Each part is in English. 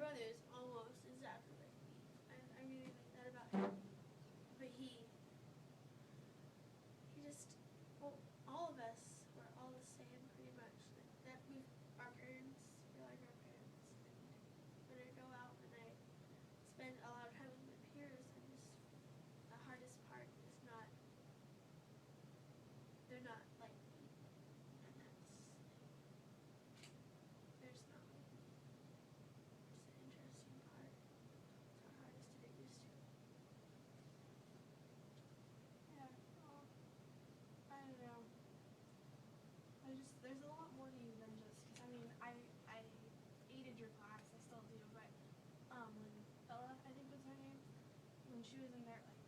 brother is almost exactly like me. I really like that about him. But he just, well, all of us were all the same pretty much. Like that our parents, we're like our parents. And when I go out and I spend a lot of time with my peers, the hardest part is not, they're not like me. And there's not like me. It's an interesting part. It's our hardest to get used to. Yeah, well, I don't know. There's a lot more to you than just, because I aided your class, I still do, but when Bella, I think was her name, when she was in there, like,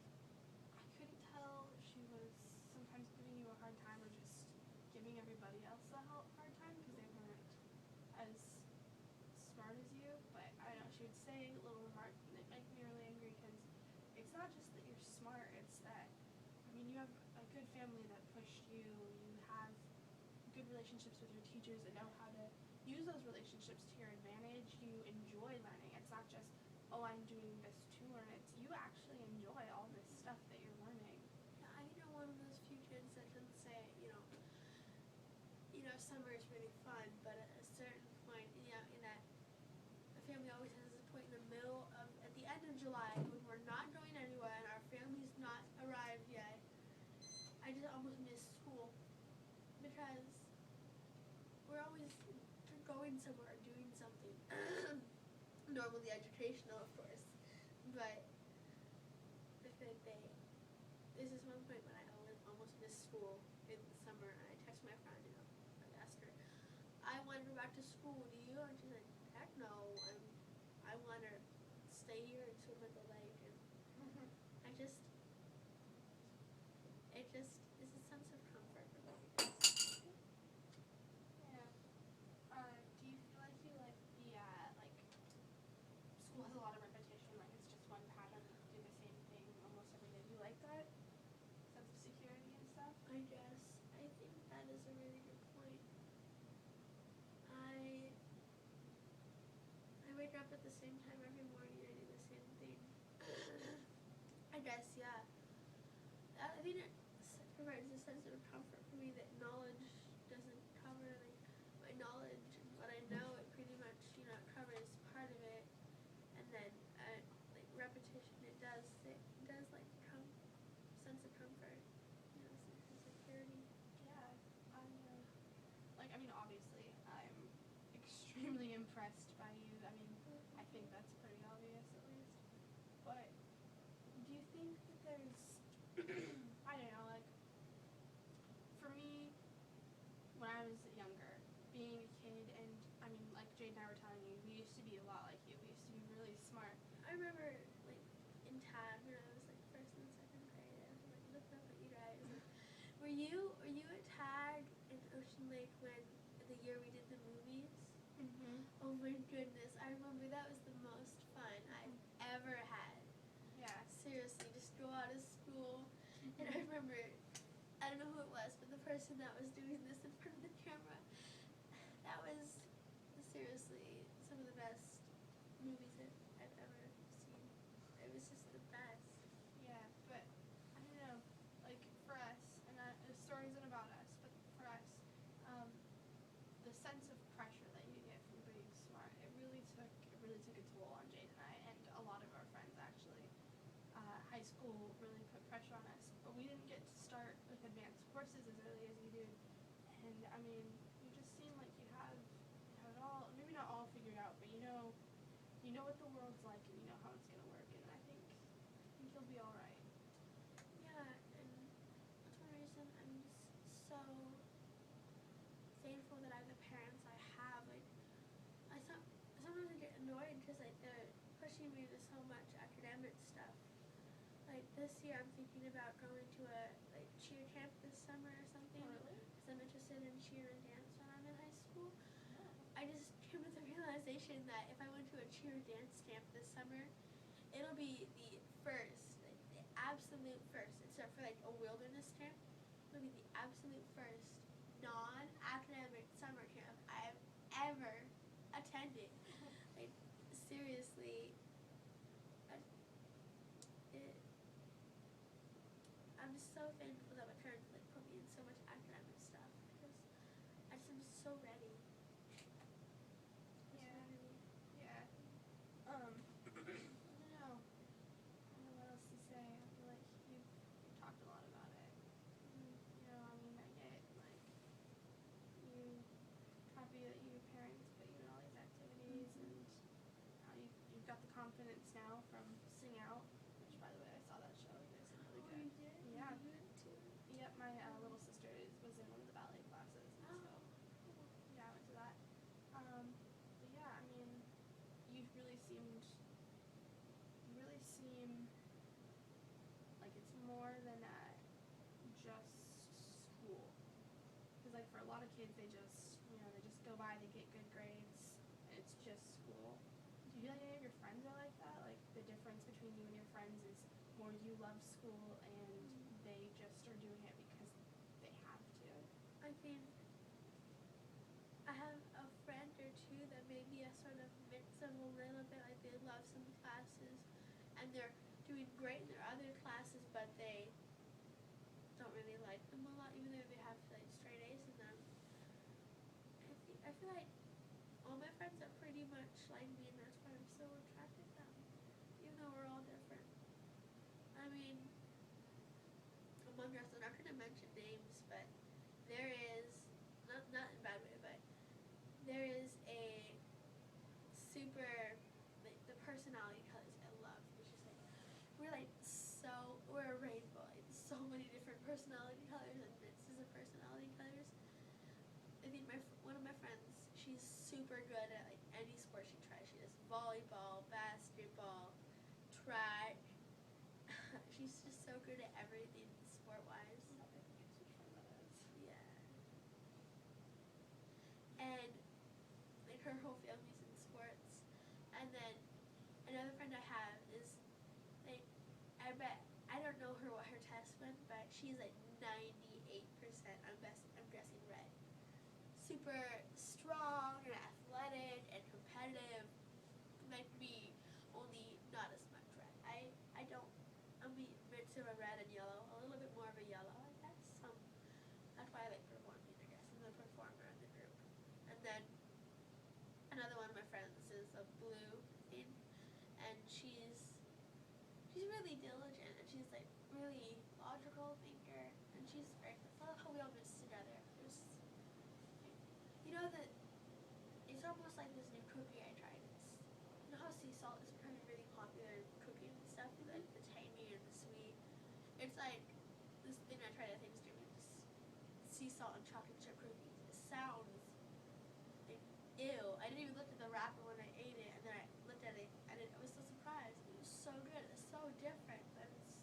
I couldn't tell if she was sometimes giving you a hard time or just giving everybody else a hard time because they weren't as smart as you, but I don't know, she would say little remarks and it made me really angry because it's not just that you're smart, it's that, you have a good family that pushed you, you have good relationships with your teachers that know how to use those relationships to your advantage, you enjoy learning, it's not just, oh, I'm doing this to learn, it's you actually enjoy all this stuff that you're learning. Yeah, I'm one of those few kids that can say, summer is really fun, but at a certain point, in that the family always has a point in the middle of, at the end of July, when we're not going anywhere and our family's not arrived yet, I just almost miss school because we're always going somewhere, doing something. Normally educational, of course, but I feel like there's this one point when I almost missed school in the summer, and I texted my friend, I asked her, I want to go back to school, do you? And she's like, heck no, I want to stay here and swim at the lake, and it just is a sense of comfort for me. Yeah. Do you feel like you like school has a lot of repetition, like it's just one pattern, you do the same thing almost every day. Do you like that sense of security and stuff? I guess. I think that is a really good point. I wake up at the same time every morning, I do the same thing. I guess, yeah. I think it provides a sense of comfort for me that knowledge doesn't cover, like, my knowledge and what I know, it pretty much, covers part of it, and then, like, repetition, it does like, sense of comfort, sense of security. Yeah, obviously, I'm extremely impressed by you. I think that's pretty obvious, at least. But do you think that there's, I don't know, like, for me, when I was younger, being a kid, and, like Jade and I were telling you, we used to be a lot like you. We used to be really smart. I remember, like, in tag when I was, like, first and second grade, I was, like, looking up at you guys. Like, were you at tag in Ocean Lake when the year we did the movies? Mm-hmm. Oh my goodness, I remember that was the most fun I've ever had. Yeah. Seriously, just go out of school. And I remember, I don't know who it was, but the person that was doing this in front of the camera, that was seriously some of the best movies that I've ever seen. It was just the best. Yeah, but I don't know, like for us, and the story isn't about us, but for us, the sense of pressure that you get from being smart, it really took a toll on Jade and I, and a lot of our friends actually. High school really put pressure on us, but we didn't get to start with advanced courses as early as you did, and you just seem like you have it all, maybe not all figured out, but you know what the world's like and you know how it's gonna work, and I think you'll be all right. Yeah, and that's one reason I'm just so thankful that I have the parents I have. Like, sometimes I get annoyed because, like, they're pushing me to so much academic stuff. Like, this year I'm thinking about going to a, like, cheer camp this summer or something. Oh, really? Because I'm interested in cheer and dance when I'm in high school. Oh. I just came to the realization that if I went to a cheer dance camp this summer, it'll be the first, like, the absolute first, except for, like, a wilderness camp, it'll be the absolute first non-academic summer camp I've ever attended. Like, seriously, I'm so thankful that my parents like put me in so much academic stuff because I just am so ready. Yeah. Yeah. I don't know. I don't know what else to say. I feel like you've talked a lot about it. You know, I mean, I get like you happy that your parents put you in all these activities, and how you've got the confidence now from Sing Out, which by the way I saw that show. You guys did really Oh, good. you did? Yeah. You did too? Yep, my little sister was in one of the ballet classes, and so yeah, I went to that. But yeah, I mean, you really seem like it's more than just school. Because like for a lot of kids, they just go by, they get good grades, and it's just school. Do you feel like any of your friends are like that? Like the difference between you and your friends is more you love school and they just are doing it because they have to. I think I have a friend or two that maybe a sort of mix of a little bit, like they love some classes and they're doing great in their other classes, but they don't really like them a lot, even though they have like straight A's in them. I feel like all my friends are pretty much like me, and that's why I'm so attracted to them, even though we're all different. I mean, among us, I'm not going to mention names, but there is, not in a bad way, but there is a super, like, the personality colors I love. It's just like, we're a rainbow, like, so many different personality colors and mixes of personality colors. I think one of my friends, she's super good at like any sport she tries. She does volleyball, basketball, track. She's just so good at everything sport-wise. I think it's which one that is. Yeah. And like her whole family's in sports. And then another friend I have is like, I don't know what her test went, but she's like 98%. I'm guessing red. Super strong and athletic and competitive, like me, only not as much red. I'm a mix of a red and yellow, a little bit more of a yellow. That's why I like performing, I guess. I'm the performer in the group. And then another one of my friends is a blue thing, and she's really diligent, and she's like really logical thinker, and she's great. I love how we all mix together. You know that it's almost like this new cookie I tried. You know how sea salt is becoming really popular in cooking and stuff, like the tangy and the sweet. It's like this thing I tried at Thanksgiving, sea salt and chocolate chip cookies. It sounds like ew. I didn't even look at the wrapper when I ate it, and then I looked at it, and I was so surprised. It was so good. It's so different.